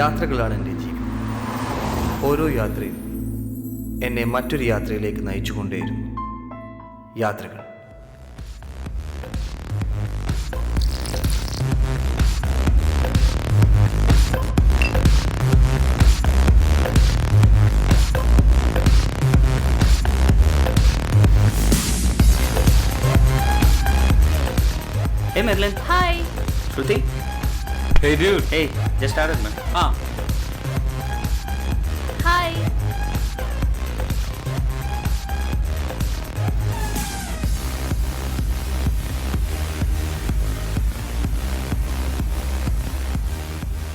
യാത്രകളാണ് എൻ്റെ ജീവിതം. ഓരോ യാത്രയും എന്നെ മറ്റൊരു യാത്രയിലേക്ക് നയിച്ചുകൊണ്ടേയിരുന്നു. യാത്രകൾ. Hey Madeline. Hi. Shruti. Hey dude. Hey, just started man. Hi.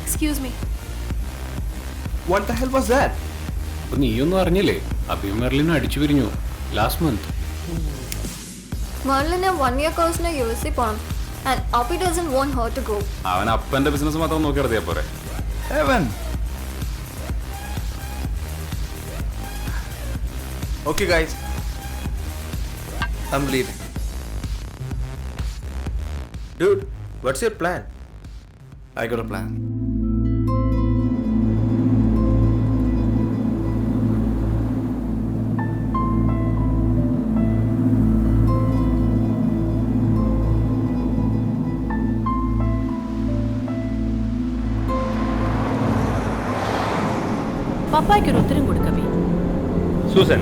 Excuse me. What the hell was that? അപ്പൊ നീയൊന്നും അറിഞ്ഞില്ലേ? അഭിയും മെർലിനും അടിച്ചു പിരിഞ്ഞു last month. Merlin 1 year course na USA പോണം and Appy doesn't want her to go. അവൻ അപ്പന്റെ business മാത്രം നോക്കി നടത്തിയാ പോരെ. Heaven. Okay guys, I'm leaving. Dude, what's your plan? I got a plan. പപ്പായ്ക്കൊരു ഉത്തരം കൊടുക്കമേ. Susan,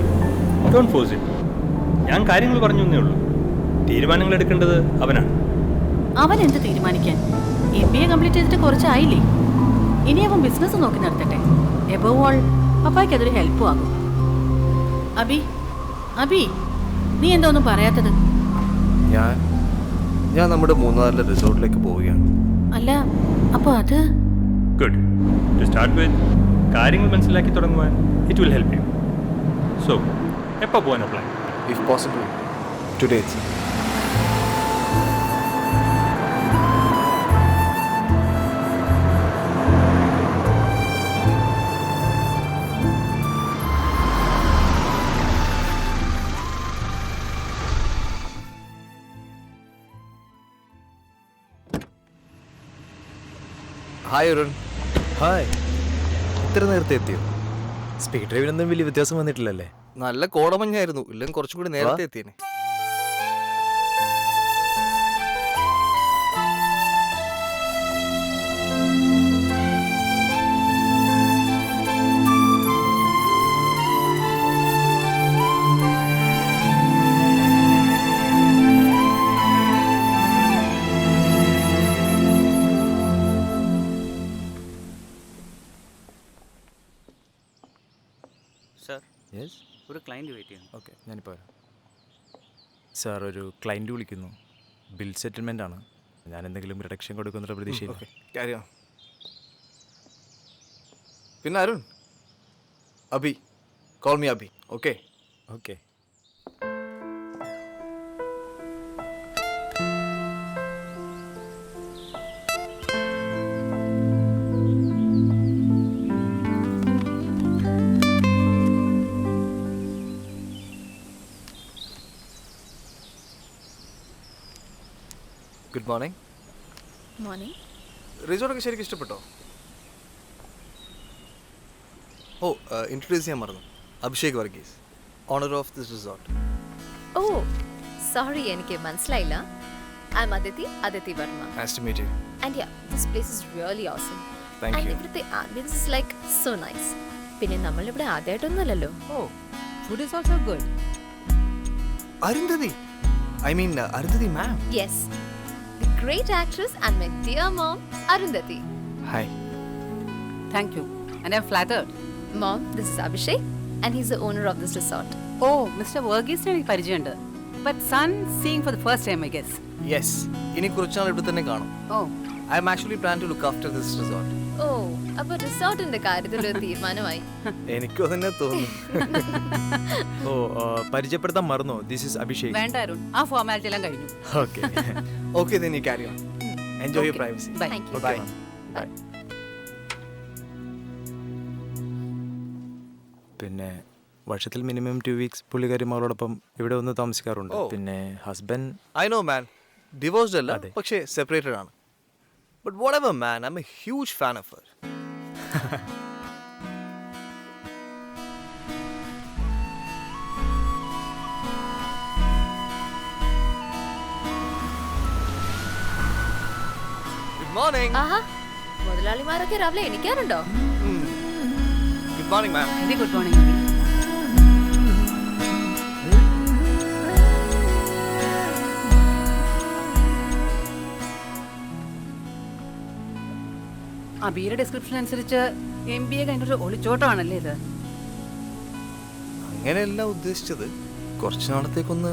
don't force it. ഞാൻ കാര്യങ്ങൾ പറഞ്ഞു എന്നേ ഉള്ളൂ. തീരുമാനങ്ങൾ എടുക്കേണ്ടത് അവനാണ്. അവൻ എന്ത് തീരുമാനിക്കാൻ? MBA കംപ്ലീറ്റ് ചെയ്തിട്ട് കുറച്ചായില്ലേ? ഇനി അവൻ ബിസിനസ് നോക്കി നടത്തട്ടെ. എബോവ് ഓൾ പപ്പായ്ക്ക് അതൊരു ഹെൽപ്പും ആകും. അബി നീ എന്താ ഒന്നും പറയാത്തത്? ഞാൻ നമ്മുടെ മൂന്നാറിലെ റിസോർട്ടിലേക്ക് പോവുകയാണ്. അല്ല, അപ്പൊ അത് ഗുഡ്. ടു സ്റ്റാർട്ട് വിത്ത്, കാര്യങ്ങൾ മനസ്സിലാക്കി തുടങ്ങുവാൻ it will help you. So എപ്പോൾ പോകാനാണ് plan? If possible, today itself. Hi Arun. Hi, ഇത്ര നേരത്തെ എത്തിയോ? സ്പീഡ് ഡ്രൈവിനൊന്നും വലിയ വ്യത്യാസം വന്നിട്ടില്ലല്ലേ? നല്ല കോടമഞ്ഞായിരുന്നു, ഇല്ലെങ്കിൽ കുറച്ചും കൂടി നേരത്തെ എത്തിയേനെ. Sir, യെസ്, ഒരു ക്ലയൻറ്റ് വെയിറ്റ് ചെയ്യുന്നു. ഓക്കെ, ഞാനിപ്പോൾ വരാം. സാർ, ഒരു ക്ലയൻറ്റ് വിളിക്കുന്നു. ബിൽ സെറ്റിൽമെൻ്റ് ആണ്. ഞാൻ എന്തെങ്കിലും റിഡക്ഷൻ കൊടുക്കുന്നുള്ള പ്രതീക്ഷയിൽ. Okay, carry on. പിന്നെ Arun, Abhi, call me Abhi. Okay. Okay. Good morning. Morning. റിസോർട്ടൊക്കെ ശരിക്കും ഇഷ്ടപ്പെട്ടോ? ഓ, ഇൻട്രൊഡ്യൂസ് ചെയ്യാൻ മറന്നു. Abhishek Varghese, owner of this resort. Oh, sorry, എനിക്ക് മനസ്സിലായില്ല. I'm Aditi Verma. Nice to meet you. And yeah, this place is really awesome. Thank and you. ഇവിടുത്തെ ambience is like so nice. പിന്നെ നമ്മൾ ഇവിടെ ആദ്യമായിട്ടൊന്നുമല്ലല്ലോ. Oh, food is also good. Arundhati. I mean, Arundhati ma'am. Yes, the great actress and my dear mom, Arundhati. Hi. Thank you. And I am flattered. Mom, this is Abhishek and he's the owner of this resort. Oh, mister വർഗീസിനെ എനിക്ക് പരിചയമുണ്ട്. But son seeing for the first time I guess. Yes, ഇനി കുറച്ചുനാൾ ഇവിടെ തന്നെ കാണും. Oh, I am actually plan to look after this resort. Oh, അപ്പോൾ റിസോർട്ടിന്റെ കാര്യത്തിൽ ഒരു തീരുമാനമായി. എനിക്കും തന്നെ തോന്നുന്നു. ഓ, പരിചയപ്പെടുത്താൻ മറന്നോ? This is Abhishek. വേണ്ട അരുൺ, ആ ഫോർമാലിറ്റി എല്ലാം കഴിഞ്ഞു. Okay. Okay, then you carry on. Enjoy your Okay. privacy. Bye. Thank you. Bye. Bye. പിന്നെ വർഷത്തിൽ മിനിമം 2 വീക്സ് പുള്ളിക്കാരി മകളോടൊപ്പം ഇവിടെ വന്ന് താമസിക്കാറുണ്ട്. ഓ. പിന്നെ husband I know, man. Divorced അല്ല, അതെ. പക്ഷേ separated ആണ്. But whatever, man, I'm a huge fan of her. Good morning. ആഹാ മുതലാളിമാരൊക്കെ രാവിലെ എണീക്കാറുണ്ടോ? Good morning ma'am. Very good morning Abhi. അബിയുടെ ഡിസ്ക്രിപ്ഷൻ അനുസരിച്ച് MBA കഴിഞ്ഞൊരു ഒളിച്ചോട്ടമാണല്ലേ ഇത്? അങ്ങനെയല്ല ഉദ്ദേശിച്ചത്. കുറച്ച് നാളത്തേക്കൊന്ന്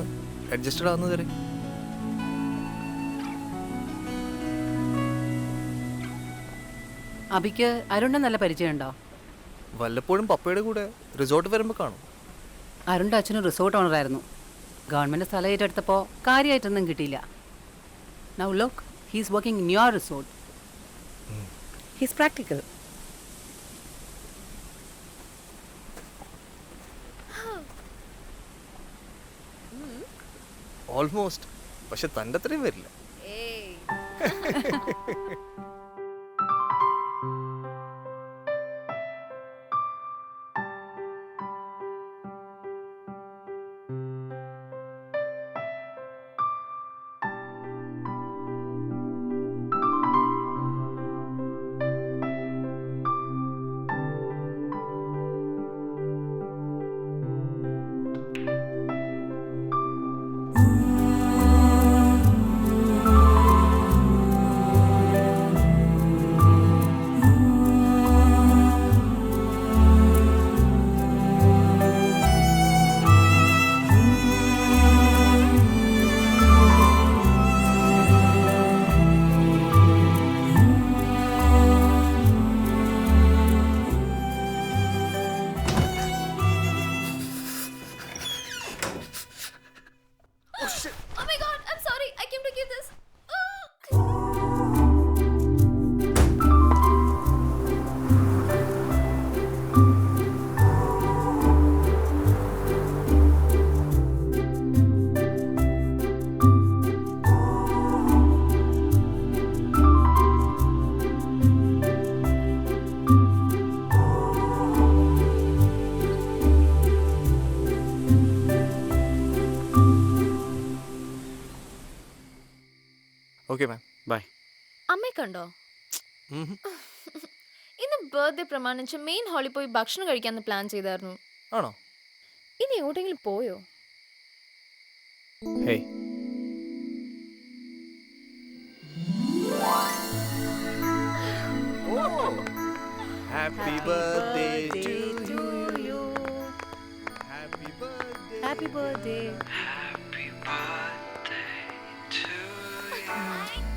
അഡ്ജസ്റ്റഡ് ആവുന്ന വരെ. അബിക്ക് അരുണിനെ നല്ല പരിചയമുണ്ടോ? വല്ലപ്പോഴും പപ്പയുടെ കൂടെ റിസോർട്ട് വരുമ്പോൾ കാണും. അരുണിൻ്റെ അച്ഛനും റിസോർട്ട് ഓണറായിരുന്നു. ഗവൺമെൻറ് സ്ഥലം ഏറ്റെടുത്തപ്പോൾ കാര്യമായിട്ടൊന്നും കിട്ടിയില്ല. Now look, he's working in your resort. He's practical. Almost. പക്ഷെ തൻ്റെ അത്രയും വരില്ല. ഏയ് Oh my god, I'm sorry. I came to give this. Okay ma'am. Bye. അമ്മയെ കണ്ടോ? ഇന്ന് ബർത്ത്ഡേ പ്രമാണിച്ച് മെയിൻ ഹാളിൽ പോയി ഭക്ഷണം കഴിക്കാന്ന് പ്ലാൻ ചെയ്തായിരുന്നു. ആണോ? ഇനി എങ്ങോട്ടെങ്കിലും പോയോ? Hey. Happy birthday to you. Happy birthday. Happy birthday. Thank you.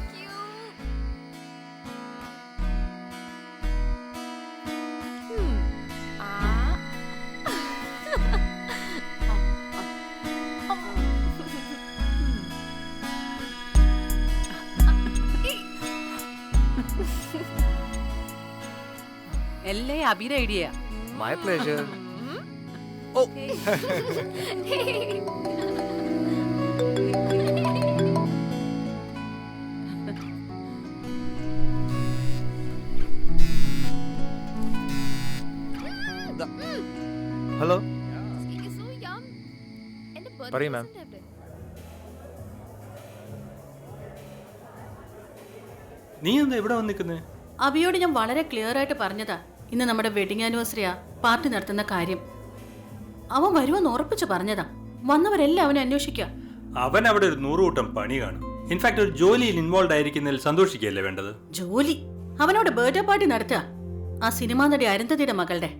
എല്ലാം അബിയുടെ idea. My pleasure. Oh hello. Cake is so yum. എന്റെ birthday പറയൂ, ma'am. present എവിടെ? നീ എന്താ ഇവിടെ വന്ന് നിൽക്കുന്നത്? അബിയോട് ഞാൻ വളരെ ക്ലിയർ ആയിട്ട് പറഞ്ഞതാ ഇന്ന് നമ്മുടെ വെഡിങ് ആനിവേഴ്സറിയാ പാർട്ടി നടത്തുന്ന കാര്യം. അവൻ വരുമെന്ന് ഉറപ്പിച്ചു പറഞ്ഞതാ. വന്നവരെല്ലാം അവനെ അന്വേഷിക്കുക. അവൻ അവിടെ ഒരു 100 കൂട്ടം പണി കാണും. ഇൻഫാക്ട് ഒരു ജോലിയിൽ ഇൻവോൾവ് ആയിരിക്കുന്നതിൽ സന്തോഷിക്കുകയല്ലേ വേണ്ടത്? ജോലി? അവനോട് ബർത്ത്ഡേ പാർട്ടി നടത്തുക. ആ സിനിമാ നടി അരുന്ധതിയുടെ മകളുടെ.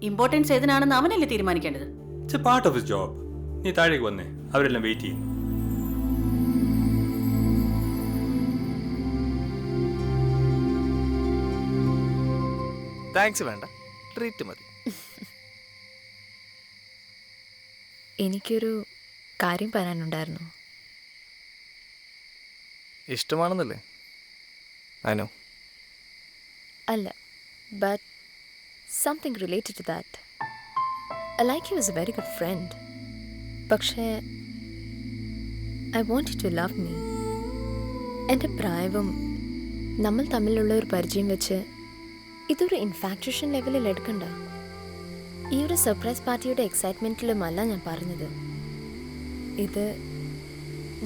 ഇമ്പോർട്ടൻസ് ഏതിനാണെന്ന് അവനല്ലേ തീരുമാനിക്കേണ്ടത്. It's A part of his job. നീ താഴേക്ക് വന്നേ, അവരെല്ലാം വെയിറ്റ് ചെയ്യുന്നു. താങ്ക്സ് വേണ്ട, ട്രീറ്റ് മതി. എനിക്കൊരു കാര്യം പറയാനുണ്ടായിരുന്നു. ഇഷ്ടമാണെന്നല്ലേ? I know. അല്ല, but something related to that. I like you as a very good friend. പക്ഷേ I want you to love me. എൻ്റെ പ്രായവും നമ്മൾ തമ്മിലുള്ള ഒരു പരിചയം വെച്ച് ഇതൊരു ഇൻഫാക്ച്വേഷൻ ലെവലിൽ എടുക്കണ്ട. ഈ ഒരു സർപ്രൈസ് പാർട്ടിയുടെ എക്സൈറ്റ്മെൻറ്റിലുമല്ല ഞാൻ പറഞ്ഞത്. ഇത്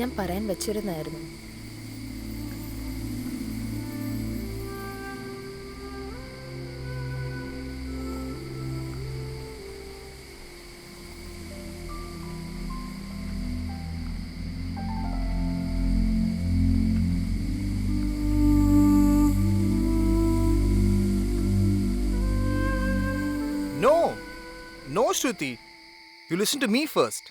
ഞാൻ പറയാൻ വെച്ചിരുന്നായിരുന്നു. No, Shruti. You listen to me first.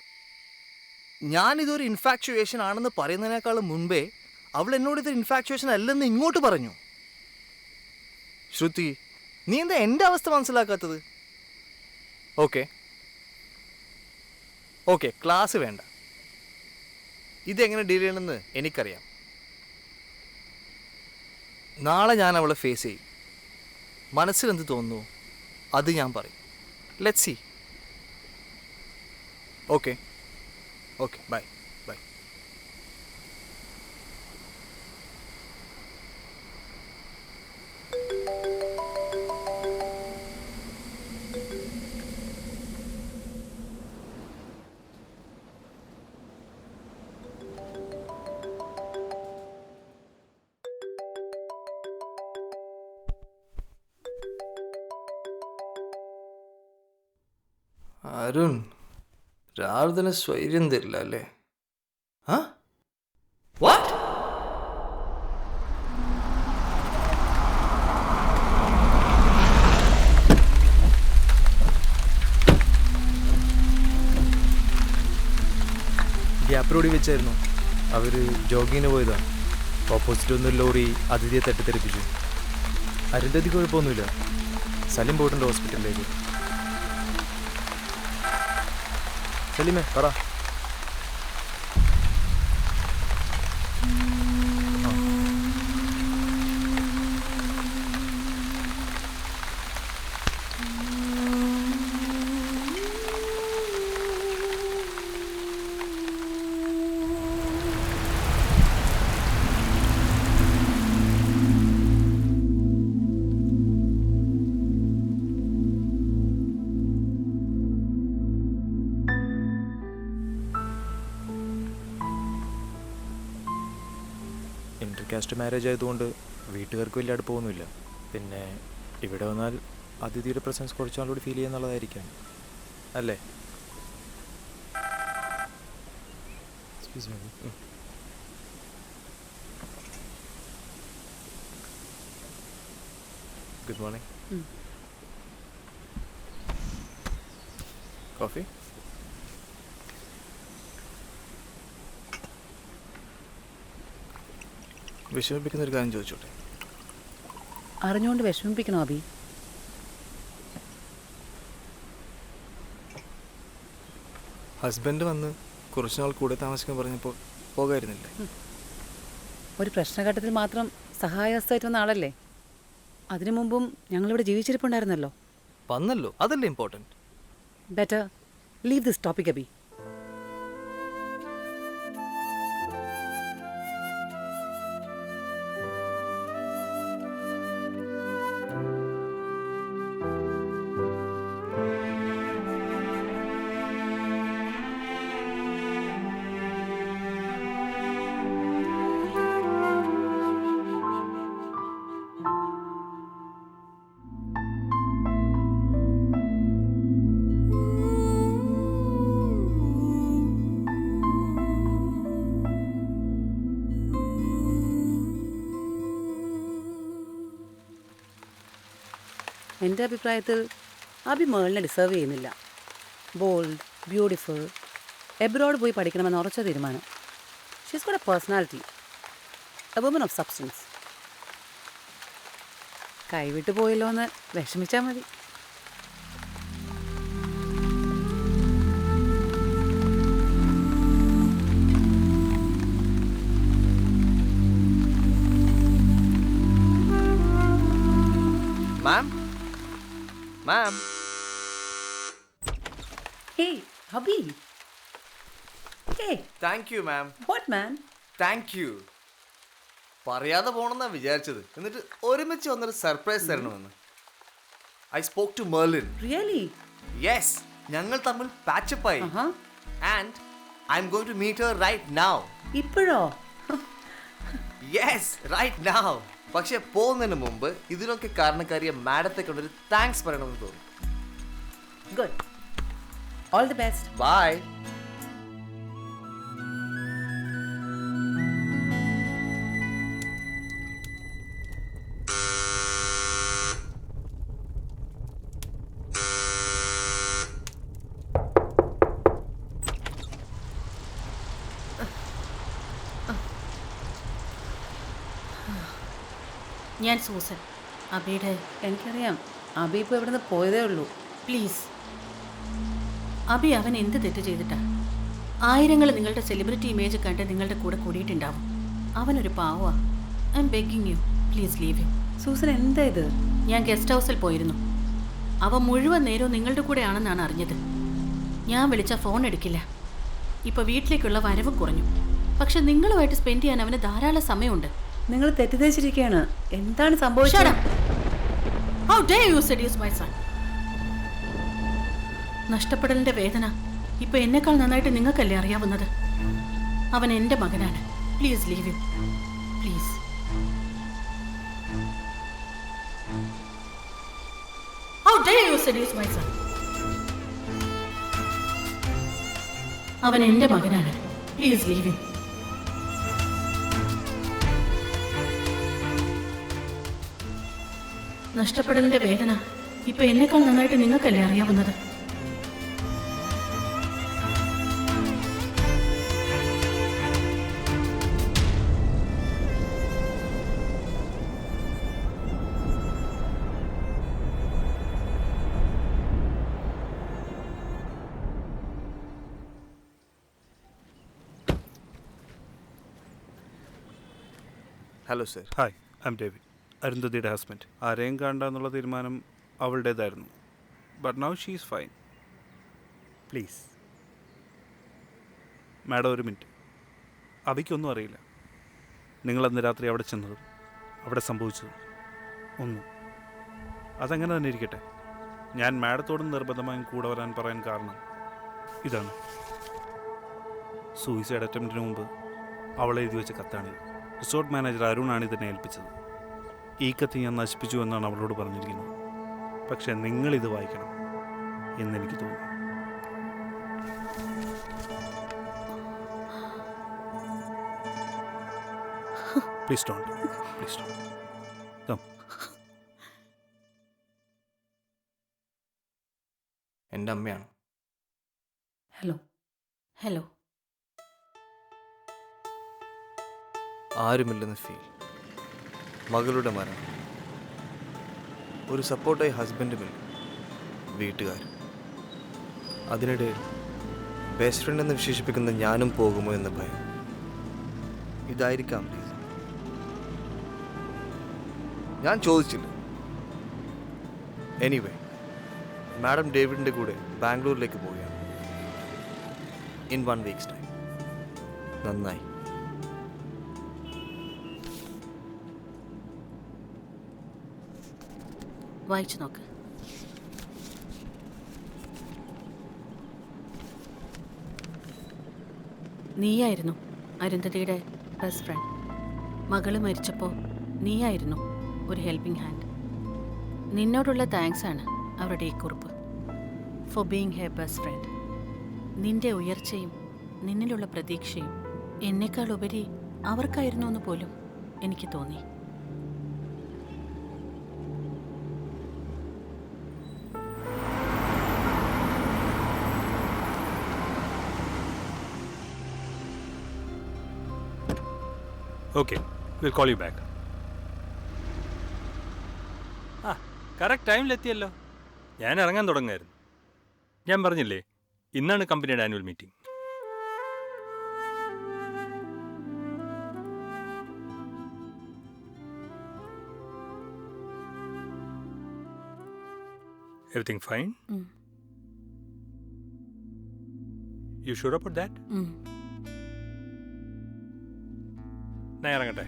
ഞാനിതൊരു ഇൻഫാക്ച്വേഷൻ ആണെന്ന് പറയുന്നതിനേക്കാളും മുൻപേ അവൾ എന്നോട് ഇതൊരു ഇൻഫാക്ച്വേഷൻ അല്ലെന്ന് ഇങ്ങോട്ട് പറഞ്ഞു. ശ്രുതി, നീ എന്താ എൻ്റെ അവസ്ഥ മനസ്സിലാക്കാത്തത്? ഓക്കെ, ക്ലാസ് വേണ്ട. ഇതെങ്ങനെ ഡീൽ ചെയ്യണമെന്ന് എനിക്കറിയാം. നാളെ ഞാൻ അവളെ ഫേസ് ചെയ്യും. മനസ്സിലെന്ത് തോന്നുന്നു അത് ഞാൻ പറയും. Let's see. Okay, bye. Arun, രാവിലെ തന്നെ സ്വൈര്യം തരില്ല അല്ലേ? വാട്ട്? ഗ്യാപ്പ് റോഡിൽ വെച്ചായിരുന്നു. അവർ ജോഗിങ്ങിന് പോയതാണ്. ഓപ്പോസിറ്റ് ഒന്ന് ലോറി അതിഥിയെ തട്ടിത്തെറിപ്പിച്ചു. അരുന്ധതി കുഴപ്പമൊന്നുമില്ല. സലിം പോയിട്ടുണ്ട് ഹോസ്പിറ്റലിലേക്ക്. സലീമേ പറ. ഇന്റർകാസ്റ്റ് മാരേജ് ആയതുകൊണ്ട് വീട്ടുകാർക്ക് വലിയ അടുപ്പമൊന്നുമില്ല. പിന്നെ ഇവിടെ വന്നാൽ അതിഥിയുടെ പ്രസൻസ് കുറച്ച് നാളോട് ഫീൽ ചെയ്യുന്നുള്ളതായിരിക്കാം അല്ലേ? Good morning. കോഫി? വിഷമിപ്പിക്കുന്ന ഒരു കാര്യം ചോദിച്ചോട്ടെ? അറിഞ്ഞുകൊണ്ട് വിഷമിപ്പിക്കണോ അബി? ഹസ്ബൻഡ് വന്ന് കുറച്ചുനാൾ കൂടെ താമസിക്കാൻ പറഞ്ഞപ്പോൾ പോകായിരുന്നില്ലേ? ഒരു പ്രശ്നഘട്ടത്തിൽ മാത്രം സഹായഹസ്തമായിട്ട് വന്ന ആളല്ലേ? അതിനു മുമ്പും ഞങ്ങളിവിടെ ജീവിച്ചിരിപ്പുണ്ടായിരുന്നല്ലോ. വന്നല്ലോ, അതല്ലേ important. Better leave this topic Abhi. എൻ്റെ അഭിപ്രായത്തിൽ അബി മേളിനെ ഡിസേർവ് ചെയ്യുന്നില്ല. ബോൾഡ്, ബ്യൂട്ടിഫുൾ, എബ്രോഡ് പോയി പഠിക്കണമെന്ന് ഉറച്ച തീരുമാനം. She's got a personality, a woman of substance. കൈവിട്ട് പോയല്ലോ എന്ന് വിഷമിച്ചാൽ മതി. Ma'am. Hey, Abhi. Hey. Thank you ma'am. What, man? Thank you. പറയാതെ പോണെന്നാ വിചാരിച്ചത്. എന്നിട്ട് ഒരുമിച്ച് വന്നൊരു സർപ്രൈസ് തരണമെന്ന്. I spoke to Merlin. Really? Yes, ഞങ്ങൾ തമ്മിൽ പാച്ചപ്പ് ആയി. And I'm going to meet her right now. ഇപ്പോഴോ? Yes, right now. പക്ഷെ പോകുന്നതിന് മുമ്പ് ഇതിനൊക്കെ കാരണക്കാരിയ മാഡത്തെ കൊണ്ടൊരു താങ്ക്സ് പറയണമെന്ന് തോന്നുന്നു. Good. All the best. Bye. ഞാൻ സൂസൻ, അബിയുടെ. എനിക്കറിയാം, അബി ഇപ്പോൾ ഇവിടുന്ന് പോയതേ ഉള്ളൂ. പ്ലീസ്, അബി അവൻ എന്ത് തെറ്റ് ചെയ്തിട്ടാ? ആയിരങ്ങൾ നിങ്ങളുടെ സെലിബ്രിറ്റി ഇമേജ് കണ്ട് നിങ്ങളുടെ കൂടെ കൂടിയിട്ടുണ്ടാവും. അവനൊരു പാവാ. I am begging you, please leave him. Susan, എന്താ ഇത്? ഞാൻ ഗസ്റ്റ് ഹൗസിൽ പോയിരുന്നു. അവ മുഴുവൻ നേരവും നിങ്ങളുടെ കൂടെയാണെന്നാണ് അറിഞ്ഞത്. ഞാൻ വിളിച്ച ഫോൺ എടുക്കില്ല. ഇപ്പോൾ വീട്ടിലേക്കുള്ള വരവും കുറഞ്ഞു. പക്ഷെ നിങ്ങളുമായിട്ട് സ്പെൻഡ് ചെയ്യാൻ അവന് ധാരാളം സമയമുണ്ട്. നിങ്ങൾ തെറ്റിദ്ധരിച്ചിരിക്കുകയാണ്. എന്താണ് സംഭവിച്ചത്? How dare you seduce my son? നഷ്ടപ്പെടലിന്റെ വേദന ഇപ്പൊ എന്നെക്കാൾ നന്നായിട്ട് നിങ്ങൾക്കല്ലേ അറിയാവുന്നത്. അവൻ എൻ്റെ മകനാണ്. Please leave him, please. How dare you seduce my son? അവൻ എൻ്റെ മകനാണ്. Please leave him. നഷ്ടപ്പെടലിന്റെ വേദന ഇപ്പൊ എന്നെക്കാൾ നന്നായിട്ട് നിങ്ങൾക്കല്ലേ അറിയാവുന്നത്. Hello sir. Hi, I am David, അരുന്ധതിയുടെ ഹസ്ബൻഡ്. ആരെയും കാണണ്ട എന്നുള്ള തീരുമാനം അവളുടേതായിരുന്നു. But now she is fine. Please madam, ഒരു മിനിറ്റ്. അബിക്കൊന്നും അറിയില്ല. നിങ്ങളന്ന് രാത്രി അവിടെ ചെന്നതും അവിടെ സംഭവിച്ചതും ഒന്നും. അതങ്ങനെ തന്നെ ഇരിക്കട്ടെ. ഞാൻ മാഡത്തോടും നിർബന്ധമായും കൂടെ വരാൻ പറയാൻ കാരണം ഇതാണ്. സൂയിസൈഡ് അറ്റംപ്റ്റിന് മുമ്പ് അവൾ എഴുതി വെച്ച കത്താണിത്. റിസോർട്ട് മാനേജർ അരുണാണ് ഇതിനെ ഏൽപ്പിച്ചത്. ഈ കത്ത് ഞാൻ നശിപ്പിച്ചു എന്നാണ് അവളോട് പറഞ്ഞിരിക്കുന്നത്. പക്ഷേ നിങ്ങളിത് വായിക്കണം എന്നെനിക്ക് തോന്നുന്നു. Please don't, please don't. Come. എൻ്റെ അമ്മയാണ്. ഹലോ. ഹലോ. ആരുമില്ലെന്ന് ഫീൽ. മകളുടെ മരണം. ഒരു സപ്പോർട്ടായി ഹസ്ബൻഡുമില്ല, വീട്ടുകാർ. അതിനിടെ ബെസ്റ്റ് ഫ്രണ്ട് എന്ന് വിശേഷിപ്പിക്കുന്ന ഞാനും പോകുമോ എന്ന ഭയം. ഇതായിരിക്കാം റീസൺ. ഞാൻ ചോദിച്ചില്ല. എനിവേ, മാഡം ഡേവിഡിൻ്റെ കൂടെ ബാംഗ്ലൂരിലേക്ക് പോവുകയാണ്. In 1 week's time. നന്നായി. വായിച്ചു നോക്ക്. നീയായിരുന്നു അരുന്ധതിയുടെ ബെസ്റ്റ് ഫ്രണ്ട്. മകള് മരിച്ചപ്പോൾ നീയായിരുന്നു ഒരു ഹെൽപ്പിംഗ് ഹാൻഡ്. നിന്നോടുള്ള താങ്ക്സ് ആണ് അവരുടെ ഈ കുറിപ്പ്. For being hair best friend. നിന്റെ ഉയർച്ചയും നിന്നിലുള്ള പ്രതീക്ഷയും എന്നേക്കാൾ ഉപരി അവർക്കായിരുന്നു എന്ന് പോലും എനിക്ക് തോന്നി. Okay, will call you back. ആ, കറക്റ്റ് ടൈമിലെത്തിയല്ലോ. ഞാൻ ഇറങ്ങാൻ തുടങ്ങായിരുന്നു. ഞാൻ പറഞ്ഞില്ലേ, ഇന്നാണ് കമ്പനിയുടെ annual meeting. Everything fine? You sure about that? ഞാൻ ഇറങ്ങട്ടെ,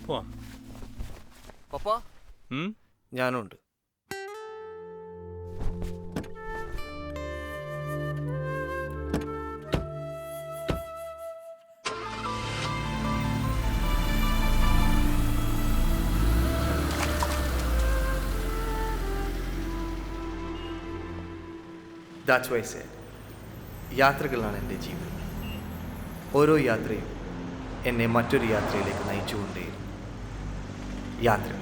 പോവാം. പപ്പ, ഉം? ഞാനുണ്ട്. ദാറ്റ്സ് വൈ സേ യാത്രകളാണ് എൻ്റെ ജീവിതം. ഓരോ യാത്രയും എന്നെ മറ്റൊരു യാത്രയിലേക്ക് നയിച്ചുകൊണ്ടേയിരുന്നു. യാത്ര